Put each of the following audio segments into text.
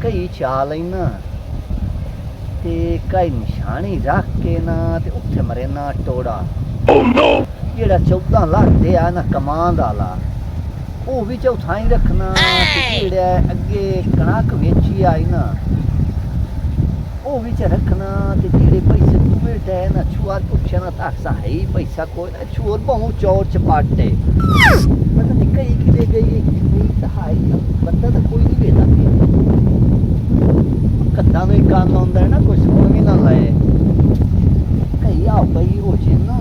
कई चाल आई ना ते कई निशानी रख के ना ते उत्थे मरे ना टोड़ा जेड़ा 14 लाख दे आ ना कमांड आला वो भी चौथा ही रखना ते जेड़ा अगे कणक वेची आई ना वो भी रखना ते जेड़े पैसे तू बेटा है ना छुआर पूछे ना ताकसा है ही पैसा कोई ना छुआर बहु चौर चपाटे पता नहीं कई किले गई कोई तहाई बंदा तो कोई नहीं बेटा कद्दा में काम होंदा है ना कोई सुन भी ना लाए कई आओ कई हो जे ना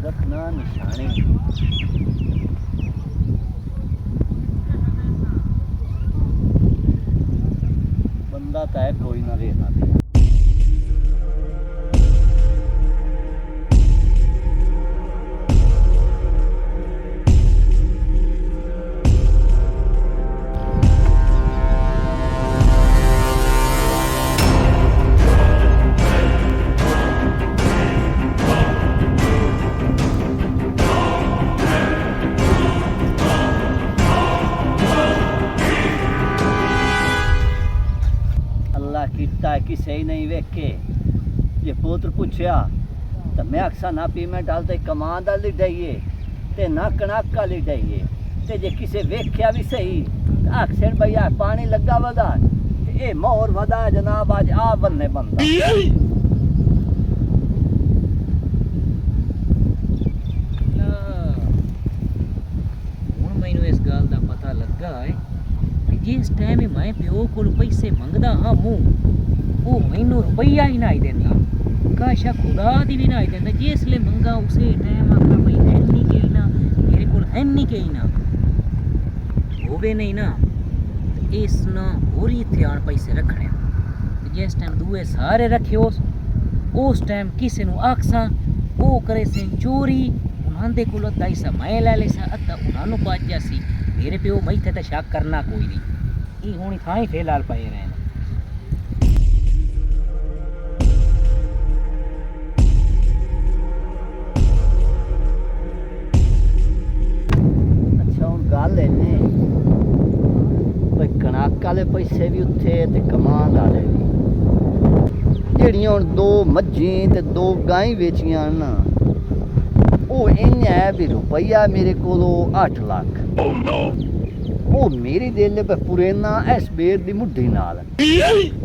रखना निशाने बंदा तो है कोई ना रहना दे किता किसे ही नहीं वेखे ये पुत्र पूछया तो मैं अक्सा ना पी में डालते कमान दा लिडाइए ते ना कणक का लिडाइए ते जे किसे वेख्या भी सही अक्सर भैया पानी लगा वदा ये मोहर वदा जनाब आज आ बनने बनदा हुण मैनू इस गल दा पता लगा है जिस टाइम मैं प्यो को पैसे मंगदा हाँ मुँह वो मैनू रुपया ही ना आई देंदा काशा खुदा दी भी ना आई देंदा जिसले मंगा उसे टाइम आखा भाई है नहीं के ना मेरे को है नहीं के ना होवे नहीं ना इस ना होरी ध्यान पैसे रखने जिस टाइम दुए सारे रखे उस टाइम किसी नू आखसा वो करे से चोरी उन्हां दे कोल अद्धा हिस्सा मैं ले ले सा अद्धा उन्हां नू बच जासी मेरे प्यो मैथे तो शक करना कोई नहीं ये हुणी थां ही फिलहाल पए रहे अच्छा हुण गल इन्ने भाई कणक वाले पैसे भी उत्थे ते कमान वाले भी जेड़ियां हुण दो मज्झें ते दो गाईं वेचियां ना वो इन्ने है भी रुपया मेरे कोलों 8 लाख वो मेरी दिल पे पुरेना इस बेर दी मुड्ढी नाल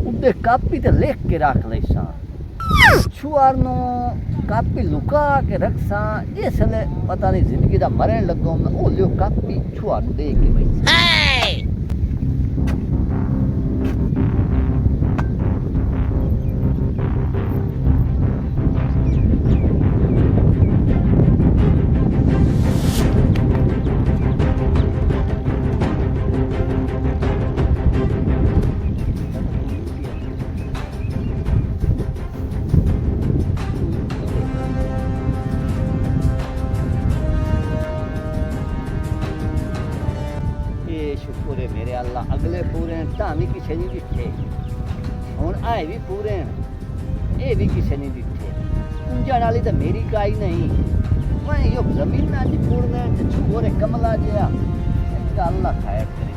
उदे कापी ते लिख के रख लैसा छुआर नो कापी लुका के रखसा जिसले पता नहीं जिंदगी दा मरण लगो ओ लियो कापी छुआर नु दे के बैठा शुक्र है मेरे अल्लाह अगले पूरे धामी किसी नहीं दिखे हुण आए भी पूरे ये भी किसी नहीं दिखे उंजण वाली तो मेरी काई नहीं मैं यो जमीन च पूरने छुरे कमला जहा अल्लाह खैर करे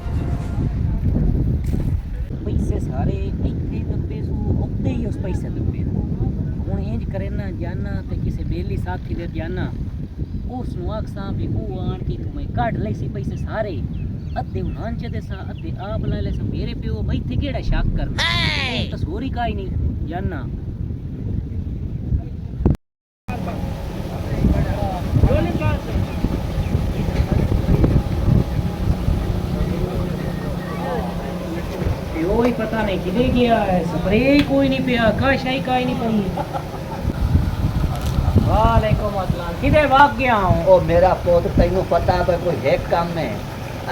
पैसे सारे इतने दबे सू उते ही उस पैसे दबे हुण इंज करे ना जाना ते किसी बेली साथी दे जाना उस नू आखसा भी वो आन की तुम्हें कढ ले सी पैसे सारे अद्धे उन्हां च दे सा अद्धे आप ला ले सा मेरे प्यो मैं थे केड़ा शक करना तो सोरी का ही नहीं जाना कोई पता नहीं किधे गया है स्प्रे कोई नहीं पिया काशा ही का ही नहीं पई वालेकुम अस्सलाम किधे भाग गया हूं ओ मेरा पुत्र तैनू पता है कोई है काम में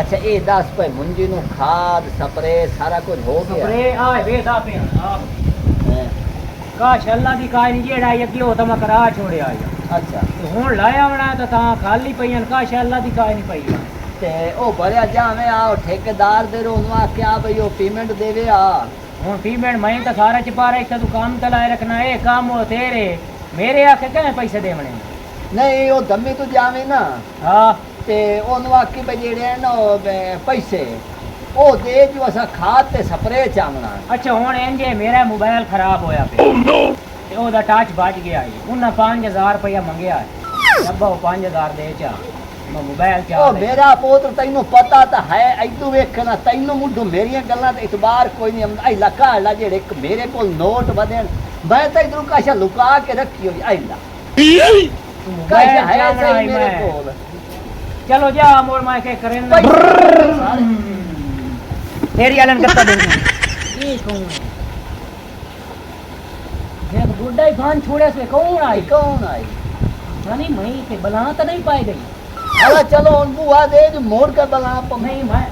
अच्छा ये 10 पे मुंजी नु खाद स्प्रे सारा कुछ हो गया स्प्रे आए वे दा पे काश अल्लाह दी काई नहीं जेड़ा आई कि ओ तो मैं करा छोड़या आई अच्छा ते हुन लाया होना तो ता खाली पईन काश अल्लाह दी काई नहीं पई ते ओ भरिया जावे आ ठेकेदार दे रो नुआ क्या भई ओ पेमेंट देवे आ हुन पेमेंट मैं तो सारा चपा रहा एक तू काम तलाए रखना ए काम हो तेरे मेरे आखे कहे पैसे देवने नहीं ओ दम्मी तू जावे ना हां ते ओनु आखी भई जेड़े ना पैसे ओ दे जो असा खाद ते स्प्रे चावना अच्छा हुन इंजे मेरा मोबाइल खराब होया पे ते ओदा टच बज गया है उन्ना 5000 रुपया मंगया है अब्बा 5000 दे चा मैं मोबाइल चा ओ मेरा पुत्र तैनू पता तो है ऐदू वेखना तैनू मुंडू मेरियां गल्लां ते इतबार कोई नहीं आई लका ला जेड़े मेरे कोल नोट बदेन मैं तो इधर काशा लुका के रखी होई आई ला काशा है सही मेरे कोल चलो जा मोर मैं के करें ना तेरी आलन करता दे ये कौन है जब बुड्ढा ही भान छोड़े से कौन आई जानी मई के बला तो नहीं पाई गई अरे चलो उन बुआ दे जो मोड़ के बला पर नहीं मैं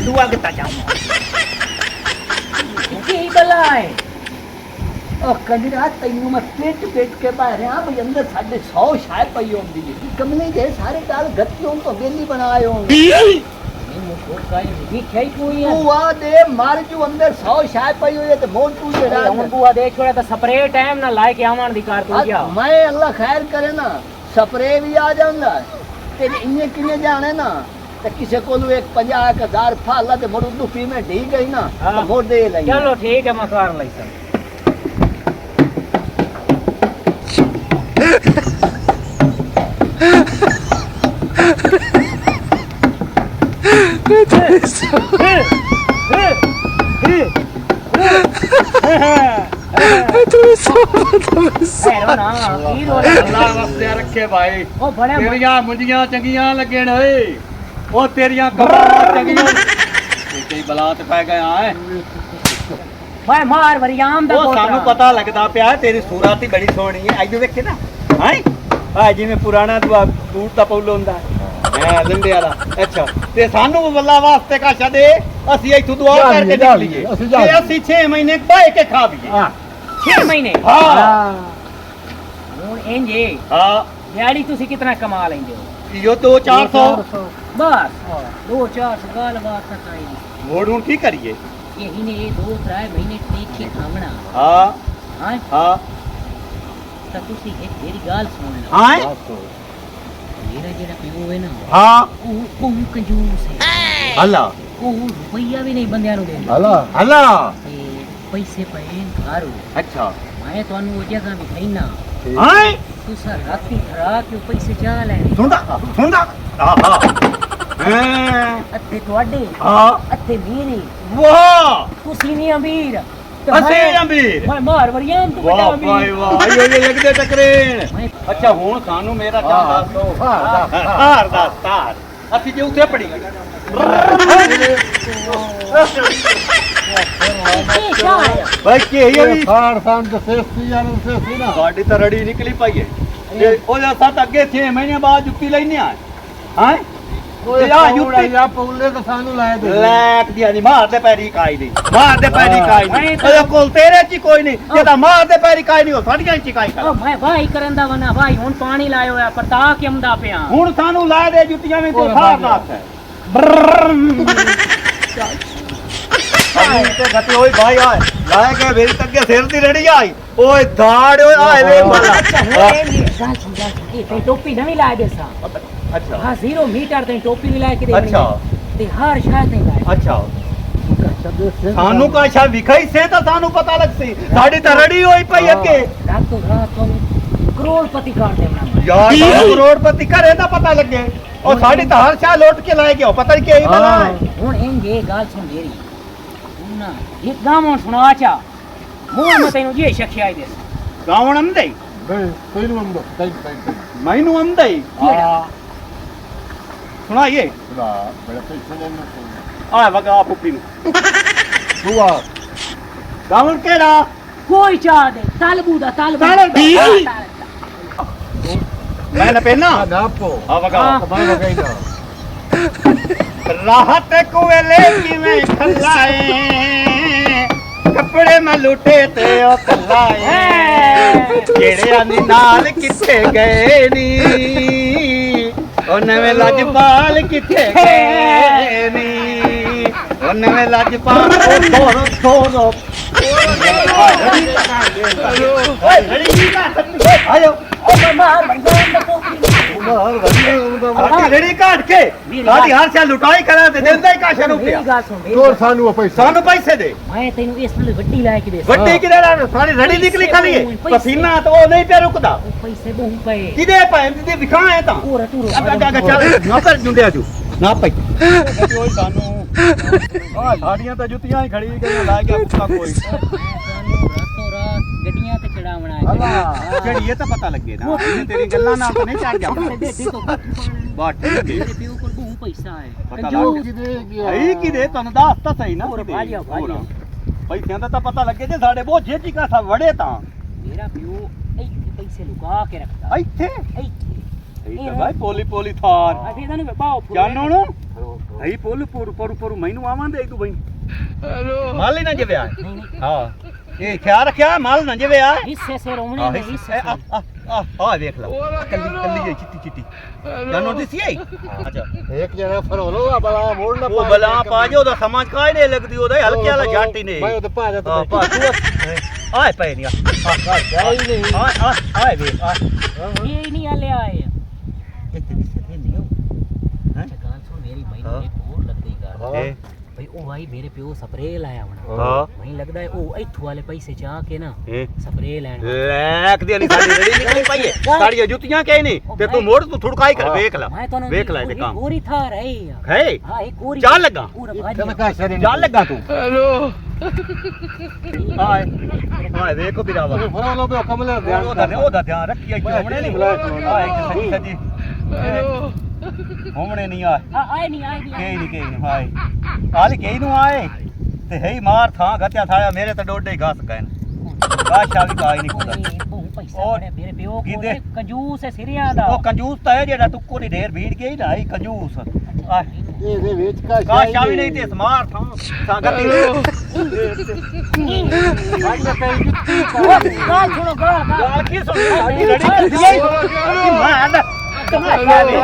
दुआ के ता जाऊं की बला है ओ कंजरा तैनू मैं पेट के बाहर आ भई अंदर 150 शायद पई होंदी है कमले दे सारे काल गत्तियों तो बेली बनाए होंगे मुझको काई भी खाई कोई है बुआ दे मार जो अंदर 100 शायद पई होए ते मोड़ तू जेड़ा हम बुआ दे छोड़े तो स्प्रे टाइम ना लाए के आवन दी कार तू जा मैं अल्लाह खैर करे ना स्प्रे भी आ जांदा ते इन्ने किने जाने ना ते किसे कोलू एक 50,000 फाला ते मोड़ उदू पी में ढी गई ना तो मोड़ दे लई चलो ठीक है मैं कार लई सन रखे भाई ओ बड़े तेरिया मुंडियां चंगियां लगन ओए ओ तेरिया कमरा चंगियां कई बलात पै गया है भाई मार वरियाम दा ਉਹ ਸਾਨੂੰ ਪਤਾ ਲੱਗਦਾ ਪਿਆ ਤੇਰੀ ਸੂਰਤ ਹੀ ਬੜੀ ਸੋਹਣੀ ਹੈ ਅੱਜ ਵੇਖੇ ਨਾ ਹਾਂ ਆ ਜਿਵੇਂ ਪੁਰਾਣਾ ਬੂਟ ਦਾ ਪੌਲ ਹੁੰਦਾ ਹੈ ਲੰਡੇ ਵਾਲਾ ਅੱਛਾ ਤੇ ਸਾਨੂੰ ਵੱਲਾ ਵਾਸਤੇ ਕਾਸ਼ਾ ਦੇ ਅਸੀਂ ਇੱਥੋਂ ਦੁਆ ਕਰਕੇ ਨਿਕਲੀਏ ਤੇ ਅਸੀਂ 6 ਮਹੀਨੇ ਬਾਏ ਕੇ ਖਾ ਲਈਏ हां 6 महीने ਹਾਂ ਹੁਣ ਇੰਜੇ ਹਾਂ ਦਿਹਾੜੀ ਤੁਸੀਂ ਕਿਤਨਾ ਕਮਾ ਲੈਂਦੇ ਹੋ ਇਹੋ 2-400 ਬਸ 2-4 ਗਾਲ ਬਾਤ ਤਾਂ ਚਾਹੀਦੀ ਮੋੜ ਹੁਣ ਕੀ ਕਰੀਏ यही ने ये 2-3 महीने टेक के खावना ਹਾਂ हां ਹਾਂ ਤਾਂ ਤੁਸੀਂ ਇੱਕ ਮੇਰੀ ਗੱਲ ਸੁਣ ਲਓ ਹਾਂ ਮੇਰਾ ਜਿਹੜਾ ਪਿਓ ਹੈ ਨਾ ਹਾਂ ਉਹ ਕੰਜੂਸ ਹੈ ਅੱਲਾ ਉਹ ਰੁਪਈਆ ਵੀ ਨਹੀਂ ਬੰਦਿਆਂ ਨੂੰ ਦਿੰਦਾ ਅੱਲਾ ਤੇ ਪੈਸੇ ਪਏ ਘਰ ਅੱਛਾ ਮੈਂ ਤੁਹਾਨੂੰ ਉਹ ਜਗ੍ਹਾ ਵੀ ਕਹਿਣਾ ਹਾਂ ਤੁਸੀਂ ਰਾਤੀ ਖਰਾ ਕੇ ਪੈਸੇ ਚਾਹ ਲੈਣੇ ਸੁਣਦਾ ਆਹਾ ਹਾਂ ਅੱਥੇ ਤੁਹਾਡੇ ਹਾਂ ਅੱਥੇ ਮੇਰੇ ਵਾਹ ਤੁਸੀਂ ਨਹੀਂ ਅਮੀਰ ਅਸੀਂ ਅਮੀਰ ਮੈਂ ਮਾਰ ਵਰਿਆਮ ਤੂੰ ਵਾਹ ਵੱਡਾ ਵਾਹ ਅਮੀਰ ਵਾਹ ਆਇਓ ਇਹ ਲੱਗਦੇ ਟਕਰੇਨ ਮੈਂ ਅੱਛਾ ਹੁਣ ਸਾਨੂੰ ਮੇਰਾ ਚਾਹ ਦੱਸੋ ਹਾਰ ਦਾ ਤਾਰ ਅਸੀਂ ਜੇ ਉੱਥੇ ਪੜੀ ਇਹ ਸ਼ਾਹ ਹੈ ਭਾਈ ਕੀ ਹੈ ਵੀ ਸਾਰ ਸੰਤ ਸੇਸੀ ਜਾਂ ਸੇਸੀ ਨਾ ਸਾਡੀ ਤਾਂ ਰੜੀ ਨਿਕਲੀ ਪਈ ਹੈ ਤੇ ਉਹਦਾ ਸੱਤ ਅੱਗੇ 6 ਮਹੀਨੇ ਬਾਅਦ ਜੁੱਤੀ ਲੈਣੀ ਆ ਹਾਂ ਓਏ ਆ ਆ ਜੁੱਤੀ ਯਾ ਪੌਲੇ ਤਾਂ ਸਾਨੂੰ ਲਾਏ ਦੇ ਲੈਕ ਦੀ ਨਹੀਂ ਮਾਰਦੇ ਪੈਰੀ ਕਾਈ ਨਹੀਂ ਮਾਰਦੇ ਪੈਰੀ ਕਾਈ ਨਹੀਂ ਉਹਦੇ ਕੋਲ ਤੇਰੇ ਚ ਹੀ ਕੋਈ ਨਹੀਂ ਜਿਹਦਾ ਮਾਰਦੇ ਪੈਰੀ ਕਾਈ ਨਹੀਂ ਉਹ ਸਾਡੀਆਂ ਚ ਹੀ ਕਾਈ ਕਰ ਉਹ ਮੈਂ ਭਾਈ ਕਰਨ ਦਾ ਵਨਾ ਭਾਈ ਹੁਣ ਪਾਣੀ ਲਾਇਓ ਆ ਪਰਤਾ ਕੇ ਆਉਂਦਾ ਪਿਆ ਹੁਣ ਸਾਨੂੰ ਲਾ ਦੇ ਜੁੱਤੀਆਂ ਵਿੱਚ ਤੇ ਸਾਰ ਨਾਥ ਹੈ ਤੇ ਗੱਤੇ ਓਏ ਭਾਈ ਆ ਲਾਏ ਕੇ ਮੇਰੀ ਤੱਕੇ ਸਿਰ ਦੀ ਰੜੀ ਆਈ ਓਏ ਦਾੜ ਓਏ ਆਏ ਵੇ ਮਾਲਾ ਇਹ ਟੋਪੀ ਨਵੀਂ ਲਾ ਦੇ ਸਾ ਅੱਛਾ ਹਾਂ 0 ਮੀਟਰ ਤੇ ਟੋਪੀ ਵੀ ਲਾ ਕੇ ਦੇ ਅੱਛਾ ਤੇ ਹਰ ਸ਼ਾਇਦ ਤੇ ਲਾ ਅੱਛਾ ਸਾਨੂੰ ਕਾਸ਼ਾ ਵਿਖਾਈ ਸੇ ਤਾਂ ਸਾਨੂੰ ਪਤਾ ਲੱਗ ਸੀ ਸਾਡੀ ਤਾਂ ਰੜੀ ਹੋਈ ਪਈ ਅੱਗੇ ਰਾਤੋਂ ਰਾਤ ਤੁਹਾਨੂੰ ਕਰੋੜਪਤੀ ਕਰ ਦੇਣਾ ਯਾਰ ਸਾਨੂੰ ਕਰੋੜਪਤੀ ਘਰੇ ਦਾ ਪਤਾ ਲੱਗੇ ਉਹ ਸਾਡੀ ਤਾਂ ਹਰ ਸ਼ਾਹ ਲੁੱਟ ਕੇ ਲੈ ਗਿਆ ਪਤਾ ਨਹੀਂ ਕੀ ਬਣਾ ਹੁਣ ਇੰਗੇ ਗੱਲ ਸੁਣ ਮੇਰੀ ਨਾ ਇੱਕ ਗਾਮੋਂ ਸੁਣਾ ਚਾ ਮੂੰਹ ਮੈਂ ਤੈਨੂੰ ਜੇ ਸ਼ਖਿਆਈ ਦੇ ਗਾਵਣ ਅੰਦੇ ਬਈ ਕੋਈ ਨੂੰ ਅੰਦਰ ਟਾਈਮ ਟਾਈਮ ਮੈਨੂੰ ਅੰਦੇ ਕਿਹੜਾ ਸੁਣਾਈਏ ਨਾ ਬੜਾ ਪੈਸੇ ਲੈਣਾ ਆ ਵਗਾ ਫੁੱਫੀ ਨੂੰ ਬੁਆ ਗਾਵਣ ਕਿਹੜਾ ਕੋਈ ਚਾਹ ਦੇ ਤਲਬੂ ਦਾ ਤਲਬੂ ਮੈਂ ਨਾ ਪੈਨਾ ਨਾ ਪੋ ਆ ਵਗਾ ਮੈਂ ਵਗਾਈ ਨਾ ਰਾਹਤ ਕੋਵੇਲੇ ਕਿਵੇਂ ਖਲਾਏ ਕੱਪੜੇ ਮੈਂ ਲੁੱਟੇ ਤੇ ਉਹ ਕੱਲਾ ਏ ਜਿਹੜਿਆਂ ਨੀ ਨਾਲ ਕਿੱਥੇ ਗਏ ਨੀ ਉਹ ਨਵੇਂ ਲਜਪਾਲ ਕਿੱਥੇ ਗਏ ਨੀ ਉਹ ਨਵੇਂ ਲਜਪਾਲ ਉਹ ਥੋੜੋ ਆਇਓ ਸਾਡੀ ਰੇੜੀ ਕਾਟ ਕੇ ਸਾਡੀ ਹਰ ਸਾਲ ਲੁਟਾਈ ਕਰਾ ਤੇ ਦਿੰਦਾ ਹੀ ਕਾਸ਼ਾ ਨੂੰ ਪਿਆ ਮੇਰੀ ਗੱਲ ਸੁਣ ਮੇਰੀ ਤੋਰ ਸਾਨੂੰ ਉਹ ਪੈਸਾ ਸਾਨੂੰ ਪੈਸੇ ਦੇ ਮੈਂ ਤੈਨੂੰ ਇਸ ਨਾਲ ਵੱਡੀ ਲੈ ਕੇ ਦੇ ਵੱਡੀ ਕਿਹਦੇ ਨਾਲ ਸਾਡੀ ਰੇੜੀ ਨਿਕਲੀ ਖਾਲੀ ਹੈ ਪਸੀਨਾ ਤਾਂ ਉਹ ਨਹੀਂ ਪਿਆ ਰੁਕਦਾ ਉਹ ਪੈਸੇ ਬਹੁਤ ਪਏ ਕਿਦੇ ਪੈ ਤੇ ਵਿਖਾ ਹੈ ਤਾਂ ਪੂਰਾ ਤੂੰ ਅੱਗਾ ਚੱਲ ਨਾ ਕਰ ਜੁੰਡਿਆ ਜੂ ਨਾ ਪਈ ਓਏ ਸਾਨੂੰ ਆ ਸਾਡੀਆਂ ਤਾਂ ਜੁੱਤੀਆਂ ਹੀ ਖੜੀ ਗਈਆਂ ਲਾ ਕੇ ਕੁੱਤਾ ਕੋਈ ਸਾਨੂੰ ਰਾਤੋਂ ਰਾਤ ਗੱਡੀਆਂ ਤੇ ਚੜਾਵਣਾ ਅੱਲਾ ਜਿਹੜੀਏ ਤਾਂ ਪਤਾ ਲੱਗੇ ਨਾ ਇਹਨੇ ਤੇਰੀ ਗੱਲਾਂ ਨਾਲ ਤਾਂ ਨਹੀਂ ਚੜ ਜਾ ਬਾਟ ਠੀਕ ਹੈ ਮੇਰੇ ਪਿਓ ਕੋਲ ਬਹੁਤ ਪੈਸਾ ਹੈ ਪਤਾ ਜੋ ਲੱਗ ਕਿਦੇ ਗਿਆ ਹੈ ਕਿਦੇ ਤੁਹਾਨੂੰ ਦੱਸ ਤਾਂ ਸਹੀ ਨਾ ਹੋਰ ਕਿਤੇ। ਬਾਜਿਆ, ਬਾਜਿਆ। ਹੋਰ। ਪੈਸਿਆਂ ਦਾ ਤਾਂ ਪਤਾ ਲੱਗੇ ਜੇ ਸਾਡੇ ਬੋਝੇ ਚ ਕਾਸਾ ਵੜੇ ਤਾਂ ਮੇਰਾ ਪਿਓ ਇੱਥੇ ਪੈਸੇ ਲੁਕਾ ਕੇ ਰੱਖਦਾ ਇੱਥੇ ਇੱਥੇ ਇਹ ਤਾਂ ਭਾਈ ਪੋਲੀ ਪੋਲੀ ਥਾਰ ਆ ਫੇਰ ਇਹਨੂੰ ਬਾਹੋ ਜਾਨੋ ਨੂੰ ਹਈ ਪੋਲ ਪਰੂ ਮੈਨੂੰ ਆਵਾਂਦੇ ਤੂੰ ਬਈ ਹੈਲੋ ਮਾਲ ਹੀ ਨਾ ਜਵਿਆ ਨਹੀਂ ਨਹੀਂ ਹਾਂ ਇਹ ਖਿਆਲ ਰੱਖਿਆ ਮਾਲ ਨਾ ਜਵਿਆ ਹਿੱਸੇ ਸੇ ਰੋਣੇ ਨੇ ਹਿੱਸੇ ਸੇ ਆ ਵੇਖ ਲੈ ਕੱਲੀ ਕੱਲੀ ਹੈ ਚਿੱਟੀ ਚਿੱਟੀ ਜਾਨੋ ਦੀ ਸੀ ਆਈ ਅੱਛਾ ਇੱਕ ਜਣਾ ਫਰੋਲੋ ਆ ਬਲਾ ਮੋੜ ਨਾ ਉਹ ਬਲਾ ਪਾ ਜੋ ਉਹਦਾ ਸਮਾਂ ਕਾਇ ਨਹੀਂ ਲੱਗਦੀ ਉਹਦਾ ਹਲਕੇ ਵਾਲਾ ਜੱਟ ਹੀ ਨੇ ਮੈਂ ਉਹਦੇ ਭਾਜਾ ਹਾਂ ਤੇ ਪਾ ਤੂੰ ਆਏ ਪਏ ਨਹੀਂ ਆਈ ਨਹੀਂ ਆਏ ਵੇ ਆ ਇਹ ਨਹੀਂ ਹਲੇ ਆਏ ਇੱਥੇ ਦਿਸਦੇ ਨਹੀਂ ਹੋ ਅੱਛਾ ਗੱਲ ਸੁਣ ਮੇਰੀ ਮੈਨੂੰ ਇੱਕ ਹੋਰ ਲੱਗਦੀ ਗੱਲ ਇਹ ਭਈ ਉਹ ਭਾਈ ਮੇਰੇ ਪਿਓ ਸਪਰੇ ਲਾਇਆ ਹੋਣਾ ਹਾਂ ਮੈਨੂੰ ਲੱਗਦਾ ਹੈ ਉਹ ਇੱਥੋਂ ਵਾਲੇ ਪੈਸੇ ਚਾਹ ਕੇ ਨਾ ਇਹ ਸਪਰੇ ਲੈਣ ਲੈਕ ਦੀ ਨਹੀਂ ਸਾਡੀ ਰੇੜੀ ਨਿਕਲੀ ਪਈ ਹੈ ਸਾਡੀਆਂ ਜੁੱਤੀਆਂ ਕਹੇ ਨਹੀਂ ਤੇ ਤੂੰ ਮੋੜ ਤੂੰ ਥੁੜਕਾਈ ਕਰ ਵੇਖ ਲੈ ਮੈਂ ਤੁਹਾਨੂੰ ਵੇਖ ਲੈ ਇਹਦੇ ਕੰਮ ਪੂਰੀ ਥਾਰ ਹੈ ਹੈ ਹਾਂ ਇਹ ਕੋਰੀ ਚੱਲ ਲੱਗਾ ਪੂਰਾ ਕਹਿੰਦਾ ਭਾਜੀ ਕਾਸ਼ਾ ਨੇ ਚੱਲ ਲੱਗਾ ਤੂੰ ਆਏ ਆਏ ਵੇਖੋ ਬਿਰਾਵਾ ਫਰੋਲੋ ਬੇ ਕਮਲੇ ਧਿਆਨ ਉਹਦਾ ਧਿਆਨ ਰੱਖੀ ਇੱਥੇ ਹੋਣੇ ਨਹੀਂ ਆਏ ਕਿ ਸੱਜੀ ਹੋਣੇ ਨਹੀਂ ਆ ਆਏ ਨਹੀਂ ਕਈ ਨਹੀਂ ਹਾਏ ਹਾਲ ਕਈ ਨੂੰ ਆਏ ਤੇ ਹੈ ਮਾਰ ਥਾਂ ਘਟਿਆ ਥਾਇਆ ਮੇਰੇ ਤਾਂ ਡੋਡੇ ਘਸ ਗਏ ਕਾਸ਼ਾ ਵੀ ਕਾਈ ਨਹੀਂ ਕੁਦਾ ਉਹ ਪੈਸਾ ਉਹ ਬੜੇ ਮੇਰੇ ਪਿਓ ਕੋਲ ਕਿਹਦੇ? ਕੰਜੂਸ ਹੈ ਸਿਰਿਆਂ ਦਾ ਉਹ ਕੰਜੂਸ ਤਾਂ ਹੈ ਜਿਹੜਾ ਟੁੱਕੋ ਦੀ ਢੇਰ ਭੀੜ ਗਈ ਨਾ ਇਹ ਕੰਜੂਸ ਆ ਇਹਦੇ ਵਿੱਚ ਕਾਸ਼ਾ ਵੀ ਨਹੀਂ ਤੇ ਸਮਾਰ ਥਾਂ ਗਤੀ ਗੱਲ ਸੁਣੋ ਗੱਲ ਗਾਲ ਕੀ ਸੁਣੀ ਸਾਡੀ ਲੜੀ ਕਰਦੀ ਹੈ ਮਾਂ ਦਾ ਤਮਾਸ਼ਾ ਵੇ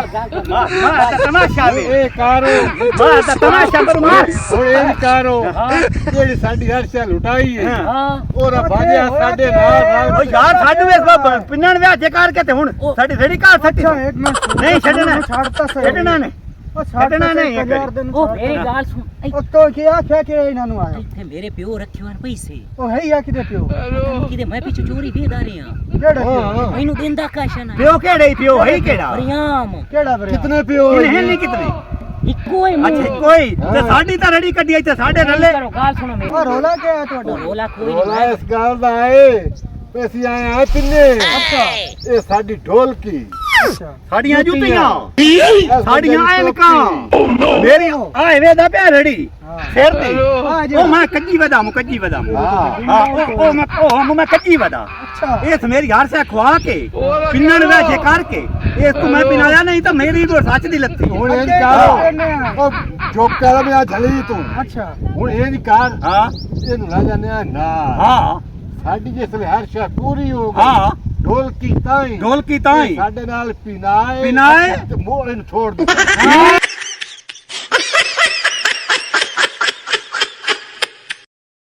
ਮਾਂ ਦਾ ਤਮਾਸ਼ਾ ਵੇ ਇਹ ਕਾਰੋ ਮਾਂ ਦਾ ਤਮਾਸ਼ਾ ਪਰ ਮਾਰ ਹੁਣ ਇਹ ਕਾਰੋ ਜਿਹੜੀ ਸਾਡੀ ਹਰ ਸ਼ਾ ਲੁਟਾਈ ਹੈ ਹਾਂ ਉਹਦਾ ਭਾਜਿਆ ਸਾਡੇ ਨਾਲ ਉਹ ਯਾਰ ਸਾਡੇ ਵੇਖ ਪਿੰਨਣ ਵਿਆਹ ਜੇ ਕਰਕੇ ਤੇ ਹੁਣ ਸਾਡੀ ਰੇੜੀ ਘਰ ਸੱਟੀ ਨਹੀਂ ਛੱਡਣਾ ਛੱਡਣਾ ਨਹੀਂ ਛੱਡਣਾ ਨਹੀਂ ਉਹ ਮੇਰੀ ਗੱਲ ਸੁਣ ਉੱਤੋਂ ਕੀ ਆਖਿਆ ਕਿ ਇਹਨਾਂ ਨੂੰ ਆਇਆ ਇੱਥੇ ਮੇਰੇ ਪਿਓ ਰੱਖੇ ਹੋਏ ਪੈਸੇ ਉਹ ਹੈ ਹੀ ਆ ਕਿਤੇ ਪਿਓ ਕਿਤੇ ਮੈਂ ਪਿੱਛੇ ਚੋਰੀ ਵੇਦਾ ਰਿਹਾ ਕਿਹੜਾ ਪਿਓ ਮੈਨੂੰ ਦਿੰਦਾ ਕਾਸ਼ਾ ਨਾ ਪਿਓ ਕਿਹੜੇ ਪਿਓ ਹੈ ਕਿਹੜਾ ਹਰੀਆਮ ਕਿਹੜਾ ਬਰੇ ਕਿਤਨੇ ਪਿਓ ਇਹ ਨਹੀਂ ਕਿਤਨੇ ਇੱਕੋ ਹੀ ਮੂੰਹ ਅੱਛਾ ਕੋਈ ਤੇ ਸਾਡੀ ਤਾਂ ਰੇੜੀ ਕੱਢੀ ਇੱਥੇ ਸਾਡੇ ਰੱਲੇ ਕਰੋ ਗੱਲ ਸੁਣੋ ਮੇਰੀ ਉਹ ਰੋਲਾ ਕਿਆ ਹੈ ਤੁਹਾਡਾ ਰੋਲਾ ਕੋਈ ਰੋਲਾ ਨਹੀਂ ਇਸ ਗੱਲ ਦਾ ਏ ਪੈਸੇ ਆਏ ਆ ਤਿੰਨੇ ਇਹ ਸਾਡੀ ਢੋਲਕੀ ਅੱਛਾ ਸਾਡੀਆਂ ਜੁੱਤੀਆਂ ਸਾਡੀਆਂ ਐਨਕਾਂ ਮੇਰੀ ਆਏ ਵੇ ਦਾ ਪਿਆ ਰੇੜੀ ਸਿਰ ਤੇ ਉਹ ਮੈਂ ਕੱਜੀ ਵਦਾਮ ਹਾਂ ਉਹ ਮੈਂ ਕੱਜੀ ਵਦਾ ਅੱਛਾ ਇਸ ਮੇਰੀ ਹਰ ਸੇ ਖਵਾ ਕੇ ਪਿੰਨਣ ਵੇ ਕਰਕੇ ਇਸ ਤੋਂ ਮੈਂ ਪਿਨਾਇਆ ਨਹੀਂ ਤਾਂ ਮੇਰੀ ਤੋਂ ਸੱਚ ਦੀ ਲੱਤੀ ਹੁਣ ਇਹ ਕਾਰੋ ਉਹ ਜੋਕ ਕਰਾ ਮੈਂ ਆ ਝਲੀ ਤੂੰ ਅੱਛਾ ਹੁਣ ਇਹ ਨਹੀਂ ਕਾਰ ਹਾਂ ਇਹਨੂੰ ਲਾ ਜਾਂਦੇ ਆ ਨਾ ਹਾਂ ਸਾਡੀ ਜਿਸ ਵੇਲੇ ਹਰ ਸ਼ਾ ਪੂਰੀ ਹੋ ਗਈ ਹਾਂ ਢੋਲਕੀ ਤਾਂ ਹੀ ਢੋਲਕੀ ਤਾਂ ਹੀ ਸਾਡੇ ਨਾਲ ਪਿਨਾਏ ਪਿਨਾਏ? ਤੇ ਮੋੜ ਇਹਨੂੰ ਛੋੜ ਦੇ